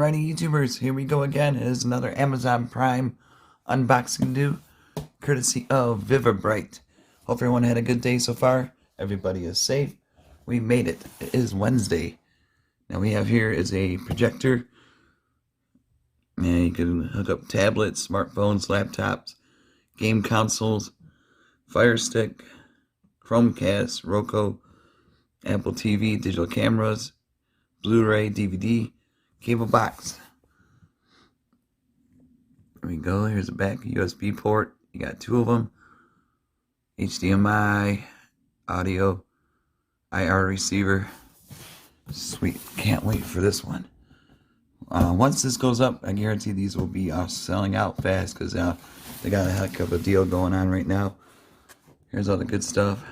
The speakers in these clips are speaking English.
Alrighty, YouTubers, here we go again. It is another Amazon Prime unboxing do, courtesy of VIVIBRIGHT. Hope everyone had a good day so far. Everybody is safe. We made it. It is Wednesday. Now we have here is a projector. And you can hook up tablets, smartphones, laptops, game consoles, Fire Stick, Chromecast, Roku, Apple TV, digital cameras, Blu-ray, DVD, cable box. There we go. Here's the back USB port. You got two of them. HDMI, audio, IR receiver. Sweet. Can't wait for this one. Once this goes up, I guarantee these will be selling out fast because they got a heck of a deal going on right now. Here's all the good stuff.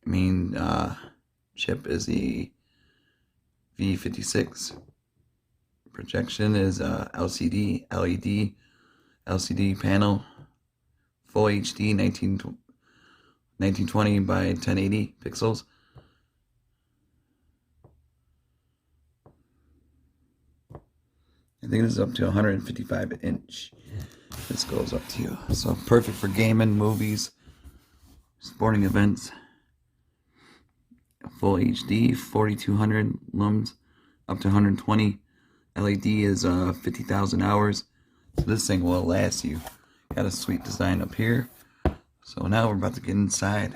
Main chip is the V56. Projection is LCD, LED, LCD panel, full HD 1920 by 1080 pixels. I think this is up to 155 inch. This goes up to you. So perfect for gaming, movies, sporting events. Full HD, 4200 lumens, up to 120. LED is 50,000 hours. So this thing will last you. Got a sweet design up here. So now we're about to get inside.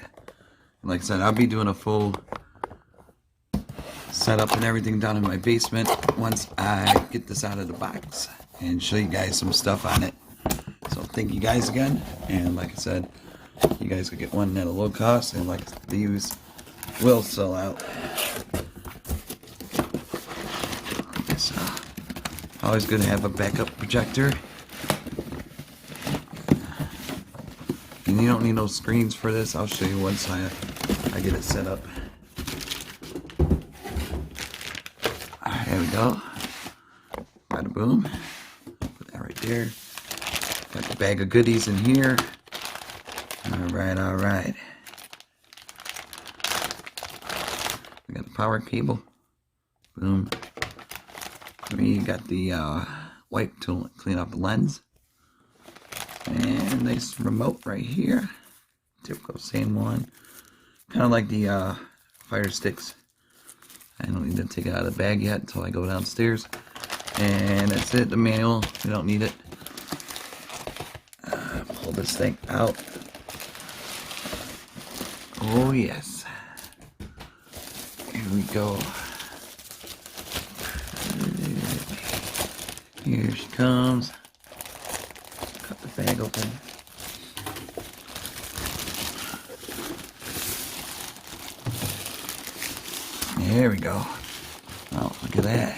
And like I said, I'll be doing a full setup and everything down in my basement once I get this out of the box and show you guys some stuff on it. So thank you guys again, and like I said, you guys could get one at a low cost, and like these will sell out. So always good to have a backup projector, and you don't need no screens for this. I'll show you once I get it set up. There we go. Bada boom. Put that right there. Got the bag of goodies in here. Alright, alright. We got the power cable. Boom. We got the wipe to clean off the lens. And nice remote right here. Typical same one. Kind of like the Fire Sticks. I don't need to take it out of the bag yet until I go downstairs. And that's it, the manual. We don't need it. Pull this thing out. Oh yes. Here we go. Here she comes. Cut the bag open. There we go. Oh, look at that.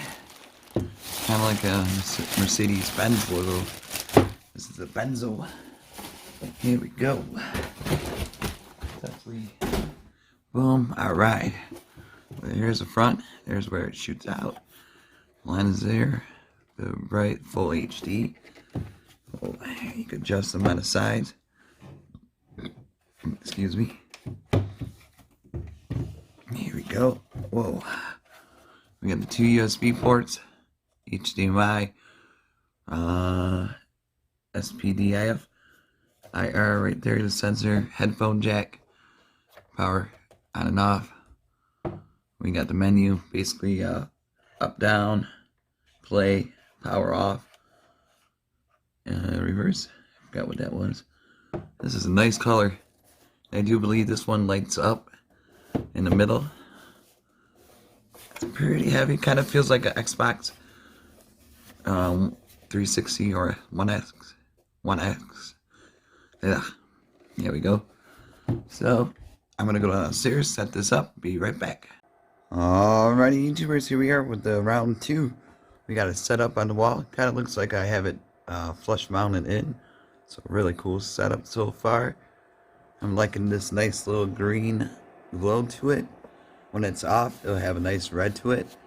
Kind of like a Mercedes-Benz logo. This is a Benzo. Here we go. Definitely. Boom. Alright. Well, here's the front. There's where it shoots out. Lens there. The bright full HD. Oh, you can adjust them on the sides. Excuse me. Here we go. Whoa. We got the two USB ports, HDMI, SPDIF, IR right there, the sensor, headphone jack, power on and off. We got the menu, basically up, down, play, power off, reverse. I forgot what that was. This is a nice color. I do believe this one lights up in the middle. It's pretty heavy. Kind of feels like an Xbox 360 or 1X. Yeah, there we go. So I'm gonna go downstairs, set this up, be right back. Alrighty, YouTubers, here we are with the round 2. We got it set up on the wall. Kind of looks like I have it flush mounted in. So really cool setup so far. I'm liking this nice little green glow to it. When it's off, it'll have a nice red to it.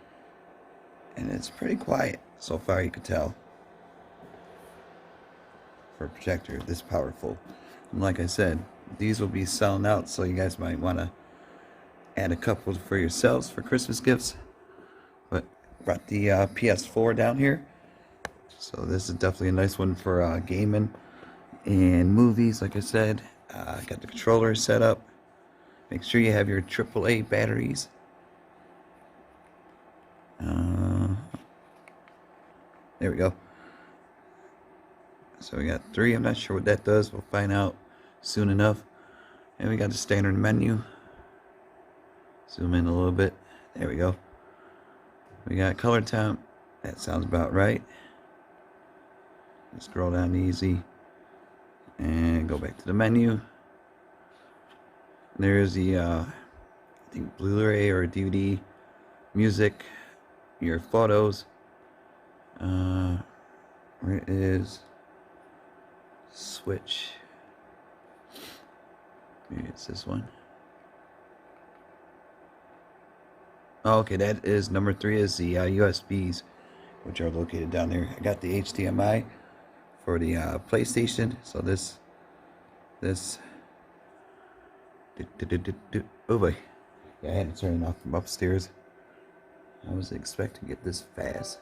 And it's pretty quiet so far, you can tell. For a projector this powerful. And like I said, these will be selling out, so you guys might want to add a couple for yourselves for Christmas gifts. But Brought the PS4 down here. So this is definitely a nice one for gaming and movies. Like I said, got the controller set up. Make sure you have your AAA batteries. There we go. So we got 3. I'm not sure what that does. We'll find out soon enough. And we got the standard menu. Zoom in a little bit. There we go. We got color temp. That sounds about right. Scroll down easy. And go back to the menu. There's the, I think, Blu-ray or DVD, music, your photos. Where is switch? Maybe it's this one. Oh, okay, that is number 3 is the USBs, which are located down there. I got the HDMI for the PlayStation. So this. Oh boy, yeah, I had to turn it off from upstairs. I was expecting to get this fast,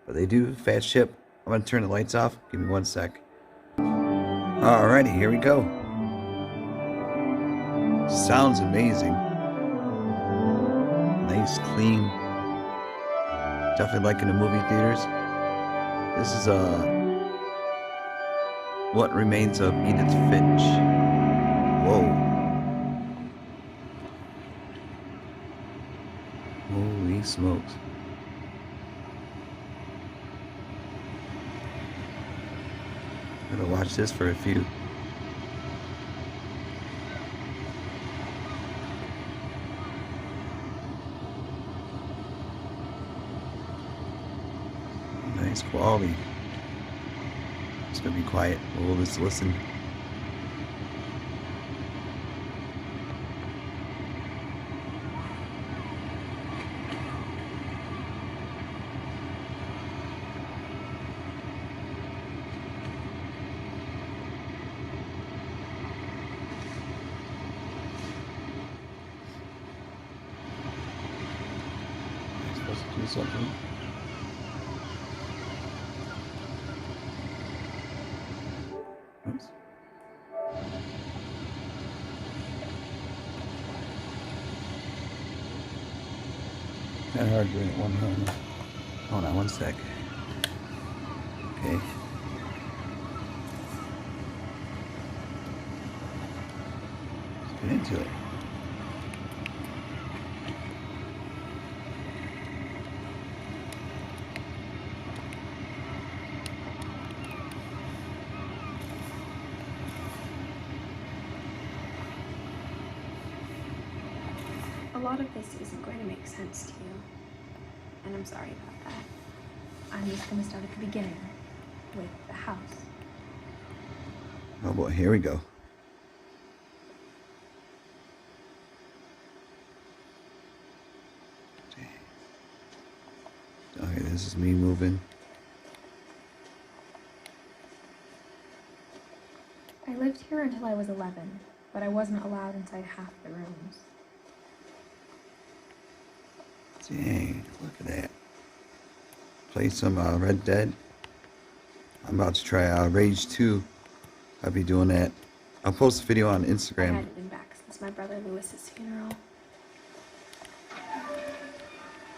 but they do fast ship. I'm gonna turn the lights off. Give me 1 sec. Alrighty, here we go. Sounds amazing. Nice, clean. Definitely like in the movie theaters. This is What Remains of Edith Finch. Whoa. Holy smokes. I'm gonna watch this for a few. Nice quality. It's gonna be quiet. We'll just listen. I'm supposed to do something. Oops. Kind of hard doing it one hand. Hold on 1 sec. Okay. Let's get into it. A lot of this isn't going to make sense to you, and I'm sorry about that. I'm just going to start at the beginning, with the house. Oh boy, here we go. Okay, this is me moving. I lived here until I was 11, but I wasn't allowed inside half the rooms. Dang, look at that. Play some Red Dead. I'm about to try Rage 2. I'll be doing that. I'll post a video on I Instagram. hadn't been back since my brother Lewis's funeral.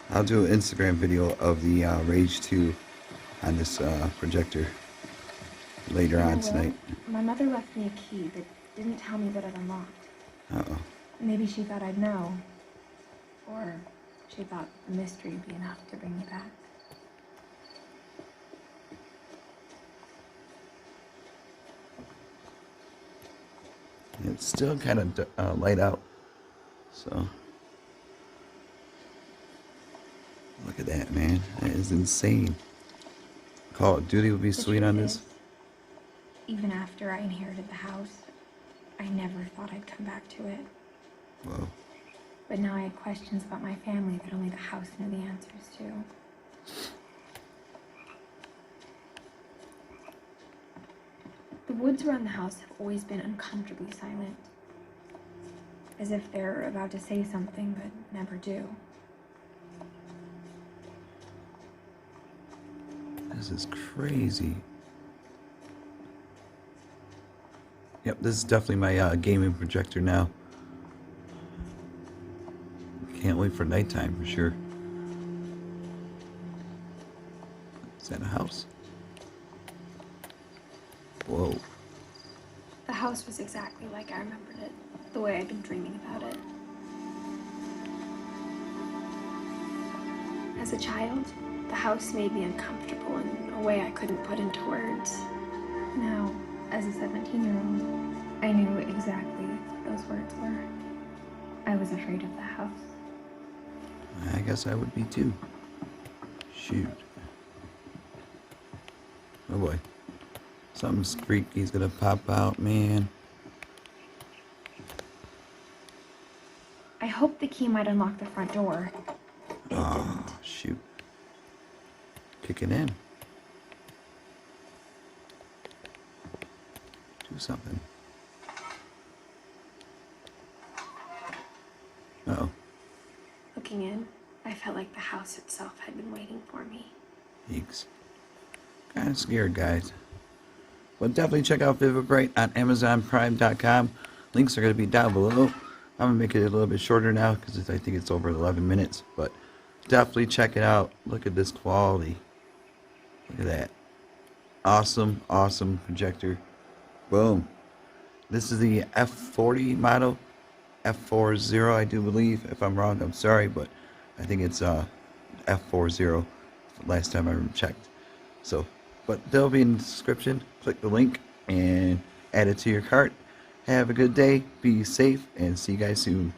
I'll do an Instagram video of the Rage 2 on this projector later on tonight. My mother left me a key but didn't tell me that it unlocked. Uh-oh. Maybe she thought I'd know. Or she thought the mystery would be enough to bring me back. It's still kind of light out, so look at that, man. That is insane. Call of Duty would be sweet on this. Even after I inherited the house, I never thought I'd come back to it. Whoa. But now I had questions about my family that only the house knew the answers to. The woods around the house have always been uncomfortably silent. As if they're about to say something but never do. This is crazy. Yep, this is definitely my gaming projector now. Can't wait for nighttime for sure. Is that a house? Whoa. The house was exactly like I remembered it, the way I'd been dreaming about it. As a child, the house made me uncomfortable in a way I couldn't put into words. Now, as a 17-year-old, I knew exactly what those words were. I was afraid of the house. I guess I would be too. Shoot. Oh boy. Something creepy's gonna pop out, man. I hoped the key might unlock the front door. It didn't. Shoot. Kick it in. Do something. Uh-oh. Looking in, I felt like the house itself had been waiting for me. Yeeks. Kind of scared, guys. But definitely check out VIVIBRIGHT on AmazonPrime.com. Links are going to be down below. I'm going to make it a little bit shorter now because I think it's over 11 minutes. But definitely check it out. Look at this quality. Look at that. Awesome, awesome projector. Boom. This is the F40 model. F40, I do believe. If I'm wrong, I'm sorry. But I think it's F40 last time I checked. So, but they'll be in the description. Click the link and add it to your cart. Have a good day, be safe, and see you guys soon.